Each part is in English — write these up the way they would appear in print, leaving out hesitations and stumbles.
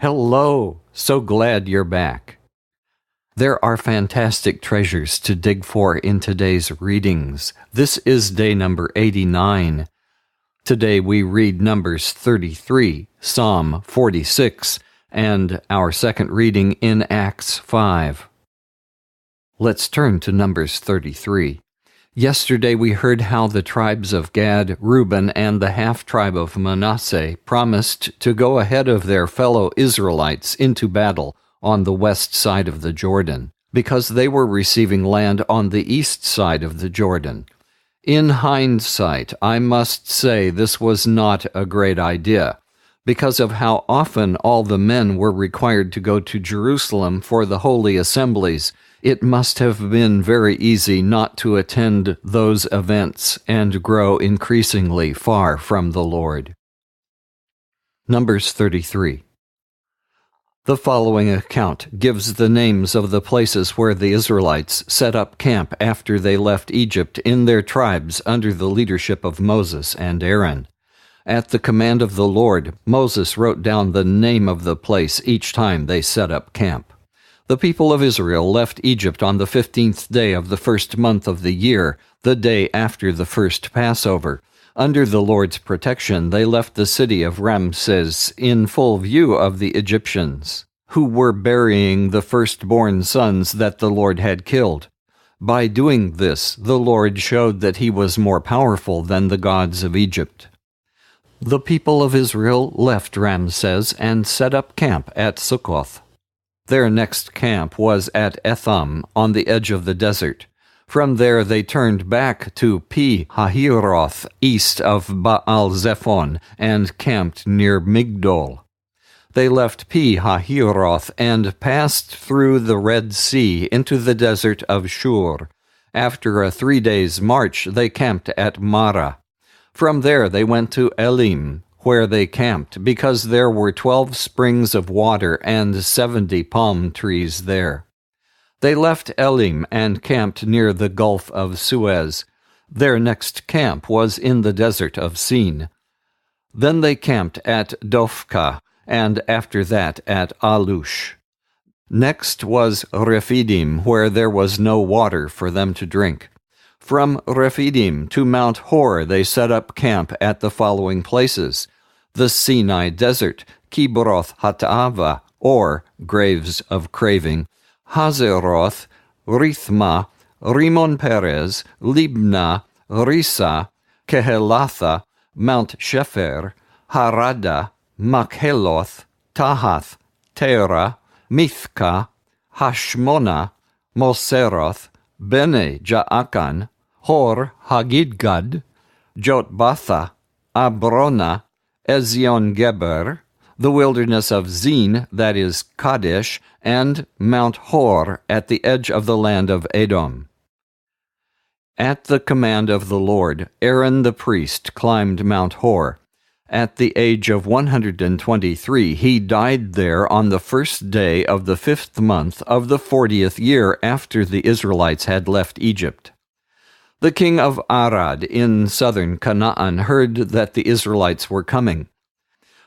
Hello! So glad you're back. There are fantastic treasures to dig for in today's readings. This is day number 89. Today we read Numbers 33, Psalm 46, and our second reading in Acts 5. Let's turn to Numbers 33. Yesterday we heard how the tribes of Gad, Reuben, and the half-tribe of Manasseh promised to go ahead of their fellow Israelites into battle on the west side of the Jordan, because they were receiving land on the east side of the Jordan. In hindsight, I must say this was not a great idea, because of how often all the men were required to go to Jerusalem for the holy assemblies. It must have been very easy not to attend those events and grow increasingly far from the Lord. Numbers 33. The following account gives the names of the places where the Israelites set up camp after they left Egypt in their tribes under the leadership of Moses and Aaron. At the command of the Lord, Moses wrote down the name of the place each time they set up camp. The people of Israel left Egypt on the 15th day of the first month of the year, the day after the first Passover. Under the Lord's protection, they left the city of Ramses in full view of the Egyptians, who were burying the firstborn sons that the Lord had killed. By doing this, the Lord showed that he was more powerful than the gods of Egypt. The people of Israel left Ramses and set up camp at Succoth. Their next camp was at Etham, on the edge of the desert. From there they turned back to Pi-Hahiroth, east of Baal-Zephon, and camped near Migdol. They left Pi-Hahiroth and passed through the Red Sea into the desert of Shur. After a 3 days' march, they camped at Marah. From there they went to Elim, where they camped, because there were 12 springs of water and 70 palm trees there. They left Elim and camped near the Gulf of Suez. Their next camp was in the desert of Sin. Then they camped at Dophkah, and after that at Alush. Next was Rephidim, where there was no water for them to drink. From Rephidim to Mount Hor they set up camp at the following places: the Sinai Desert, Kibroth Hatava, or Graves of Craving, Hazeroth, Rithma, Rimon Perez, Libna, Risa, Kehelatha, Mount Shefer, Harada, Makheloth, Tahath, Terah, Mithka, Hashmona, Moseroth, Bene Jaakan, Hor Hagidgad, Jotbatha, Abrona, Ezion Geber, the wilderness of Zin, that is Kadesh, and Mount Hor at the edge of the land of Edom. At the command of the Lord, Aaron the priest climbed Mount Hor. At the age of 123, he died there on the first day of the 5th month of the 40th year after the Israelites had left Egypt. The king of Arad in southern Canaan heard that the Israelites were coming.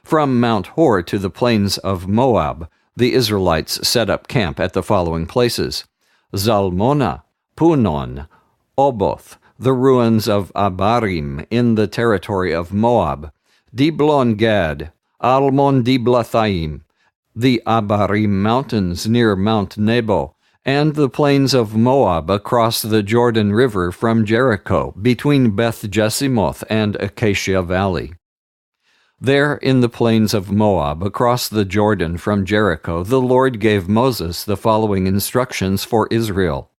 From Mount Hor to the plains of Moab, the Israelites set up camp at the following places: Zalmona, Punon, Oboth, the ruins of Abarim in the territory of Moab, Diblon Gad, Almon Diblathaim, the Abarim mountains near Mount Nebo, and the plains of Moab across the Jordan River from Jericho, between Beth Jesimoth and Acacia Valley. There in the plains of Moab, across the Jordan from Jericho, the Lord gave Moses the following instructions for Israel.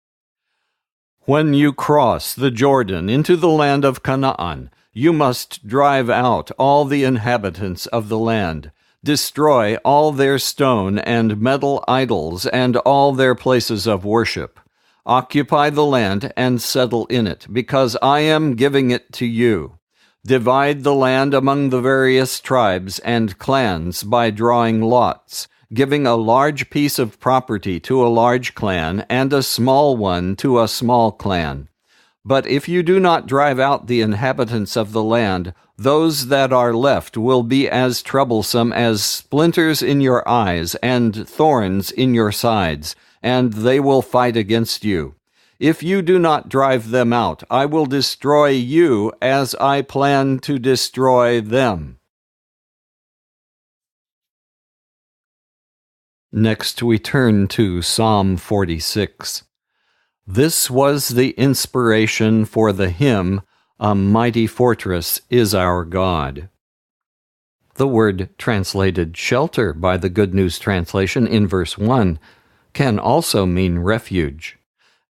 When you cross the Jordan into the land of Canaan, you must drive out all the inhabitants of the land, destroy all their stone and metal idols and all their places of worship. Occupy the land and settle in it, because I am giving it to you. Divide the land among the various tribes and clans by drawing lots, giving a large piece of property to a large clan and a small one to a small clan. But if you do not drive out the inhabitants of the land, those that are left will be as troublesome as splinters in your eyes and thorns in your sides, and they will fight against you. If you do not drive them out, I will destroy you as I plan to destroy them. Next, we turn to Psalm 46. This was the inspiration for the hymn, "A Mighty Fortress is Our God." The word translated shelter by the Good News Translation in verse 1 can also mean refuge.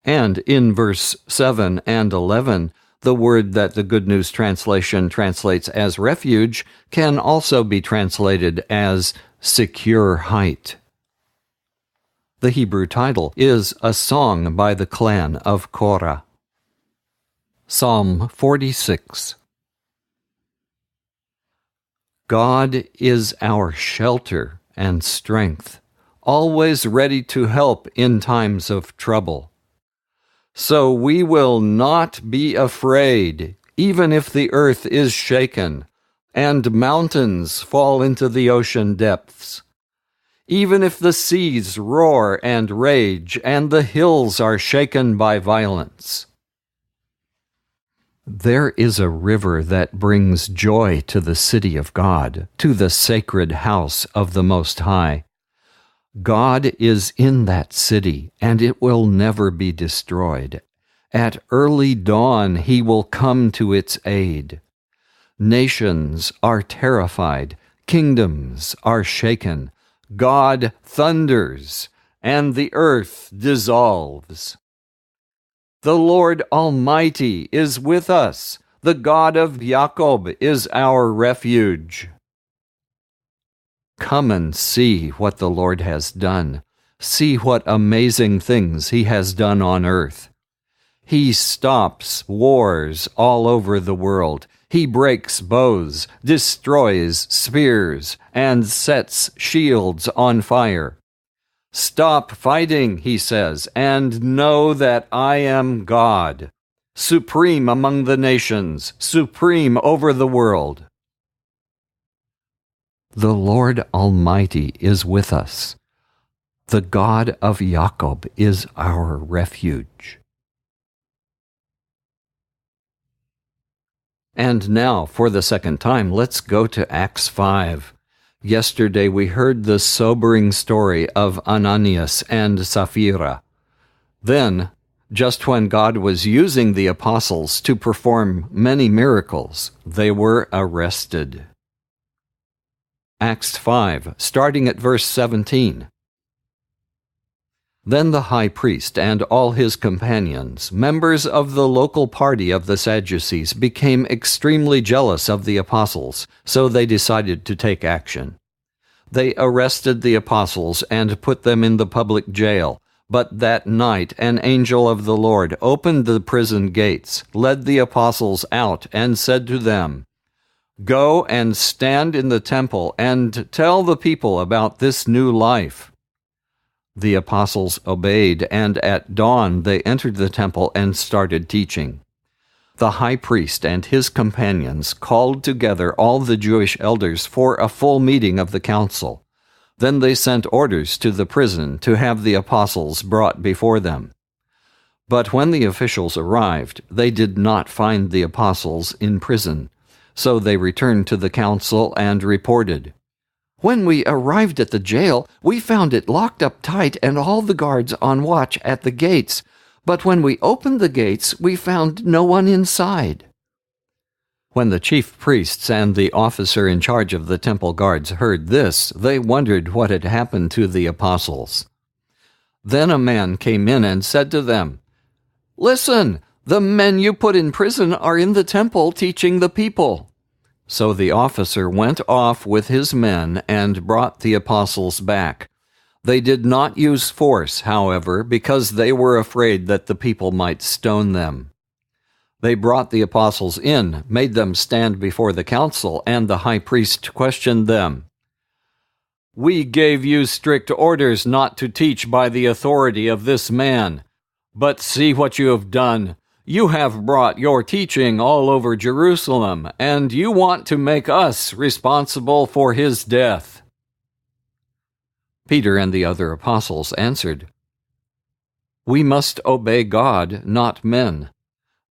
And in verse 7 and 11, the word that the Good News Translation translates as refuge can also be translated as secure height. The Hebrew title is a song by the clan of Korah. Psalm 46. God is our shelter and strength, always ready to help in times of trouble. So we will not be afraid, even if the earth is shaken, and mountains fall into the ocean depths. Even if the seas roar and rage, and the hills are shaken by violence. There is a river that brings joy to the city of God, to the sacred house of the Most High. God is in that city, and it will never be destroyed. At early dawn he will come to its aid. Nations are terrified, kingdoms are shaken. God thunders, and the earth dissolves. The Lord Almighty is with us. The God of Jacob is our refuge. Come and see what the Lord has done. See what amazing things he has done on earth. He stops wars all over the world. He breaks bows, destroys spears, and sets shields on fire. Stop fighting, he says, and know that I am God, supreme among the nations, supreme over the world. The Lord Almighty is with us. The God of Jacob is our refuge. And now, for the second time, let's go to Acts 5. Yesterday we heard the sobering story of Ananias and Sapphira. Then, just when God was using the apostles to perform many miracles, they were arrested. Acts 5, starting at verse 17. Then the high priest and all his companions, members of the local party of the Sadducees, became extremely jealous of the apostles, so they decided to take action. They arrested the apostles and put them in the public jail. But that night an angel of the Lord opened the prison gates, led the apostles out, and said to them, "Go and stand in the temple and tell the people about this new life." The apostles obeyed, and at dawn they entered the temple and started teaching. The high priest and his companions called together all the Jewish elders for a full meeting of the council. Then they sent orders to the prison to have the apostles brought before them. But when the officials arrived, they did not find the apostles in prison. So they returned to the council and reported, "When we arrived at the jail, we found it locked up tight and all the guards on watch at the gates. But when we opened the gates, we found no one inside." When the chief priests and the officer in charge of the temple guards heard this, they wondered what had happened to the apostles. Then a man came in and said to them, "Listen, the men you put in prison are in the temple teaching the people." So the officer went off with his men and brought the apostles back. They did not use force, however, because they were afraid that the people might stone them. They brought the apostles in, made them stand before the council, and the high priest questioned them. "We gave you strict orders not to teach by the authority of this man. But see what you have done. You have brought your teaching all over Jerusalem, and you want to make us responsible for his death." Peter and the other apostles answered, "We must obey God, not men.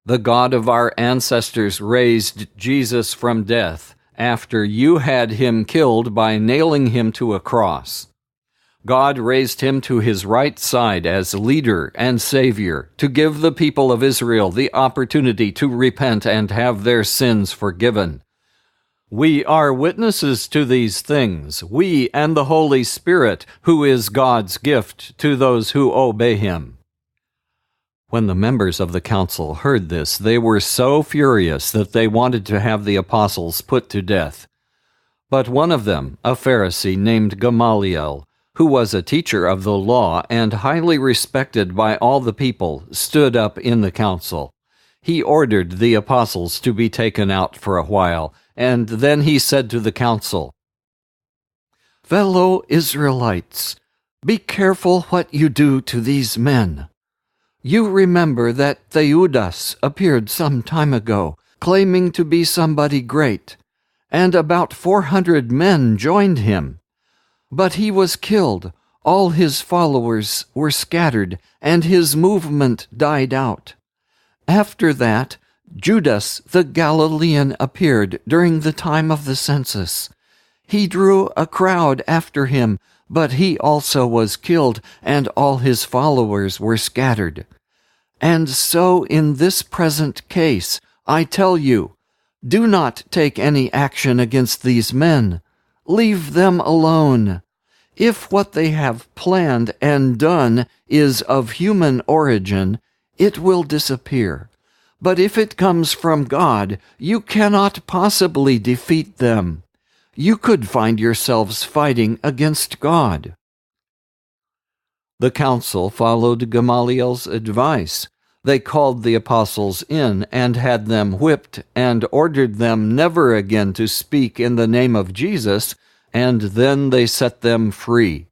The God of our ancestors raised Jesus from death after you had him killed by nailing him to a cross. God raised him to his right side as leader and Savior to give the people of Israel the opportunity to repent and have their sins forgiven. We are witnesses to these things, we and the Holy Spirit, who is God's gift to those who obey him." When the members of the council heard this, they were so furious that they wanted to have the apostles put to death. But one of them, a Pharisee named Gamaliel, who was a teacher of the law and highly respected by all the people, stood up in the council. He ordered the apostles to be taken out for a while, and then he said to the council, "Fellow Israelites, be careful what you do to these men. You remember that Theudas appeared some time ago, claiming to be somebody great, and about 400 men joined him. But he was killed, all his followers were scattered, and his movement died out. After that, Judas the Galilean appeared during the time of the census. He drew a crowd after him, but he also was killed, and all his followers were scattered. And so in this present case, I tell you, do not take any action against these men. Leave them alone. If what they have planned and done is of human origin, it will disappear. But if it comes from God, you cannot possibly defeat them. You could find yourselves fighting against God." The council followed Gamaliel's advice. They called the apostles in and had them whipped and ordered them never again to speak in the name of Jesus, and then they set them free.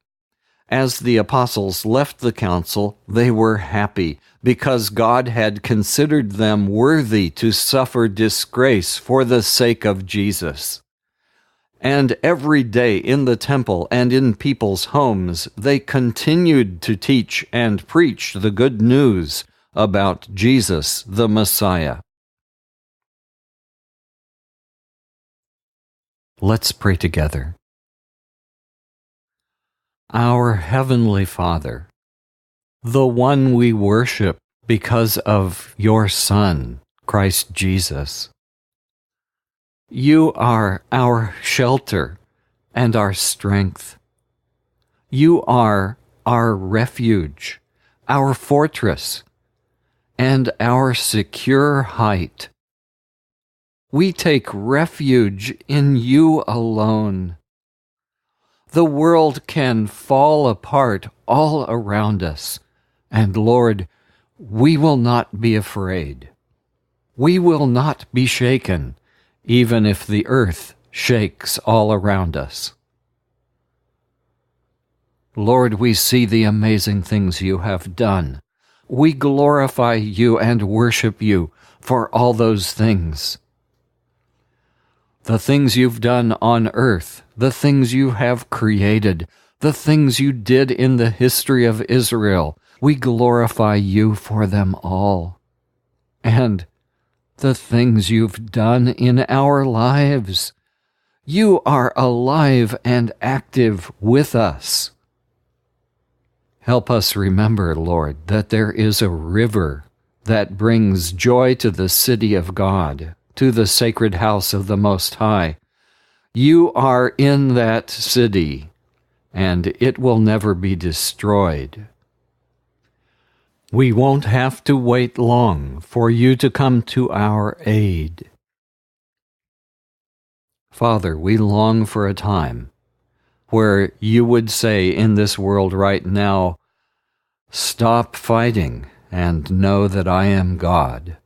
As the apostles left the council, they were happy, because God had considered them worthy to suffer disgrace for the sake of Jesus. And every day in the temple and in people's homes, they continued to teach and preach the good news about Jesus the Messiah. Let's pray together. Our Heavenly Father, the one we worship because of your Son, Christ Jesus, you are our shelter and our strength. You are our refuge, our fortress, and our secure height. We take refuge in you alone. The world can fall apart all around us, and Lord, we will not be afraid. We will not be shaken, even if the earth shakes all around us. Lord, we see the amazing things you have done. We glorify you and worship you for all those things. The things you've done on earth, the things you have created, the things you did in the history of Israel, we glorify you for them all. And the things you've done in our lives. You are alive and active with us. Help us remember, Lord, that there is a river that brings joy to the city of God, to the sacred house of the Most High. You are in that city, and it will never be destroyed. We won't have to wait long for you to come to our aid. Father, we long for a time where you would say in this world right now, "Stop fighting and know that I am God."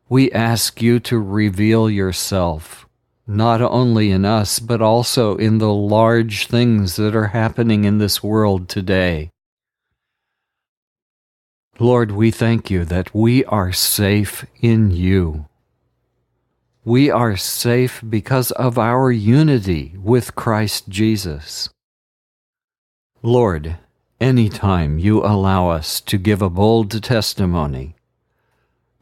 We ask you to reveal yourself, not only in us, but also in the large things that are happening in this world today. Lord, we thank you that we are safe in you. We are safe because of our unity with Christ Jesus. Lord, anytime you allow us to give a bold testimony,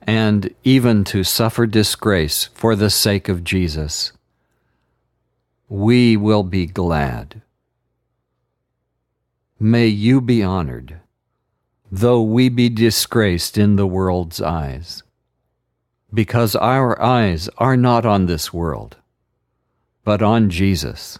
and even to suffer disgrace for the sake of Jesus, we will be glad. May you be honored, though we be disgraced in the world's eyes, because our eyes are not on this world, but on Jesus.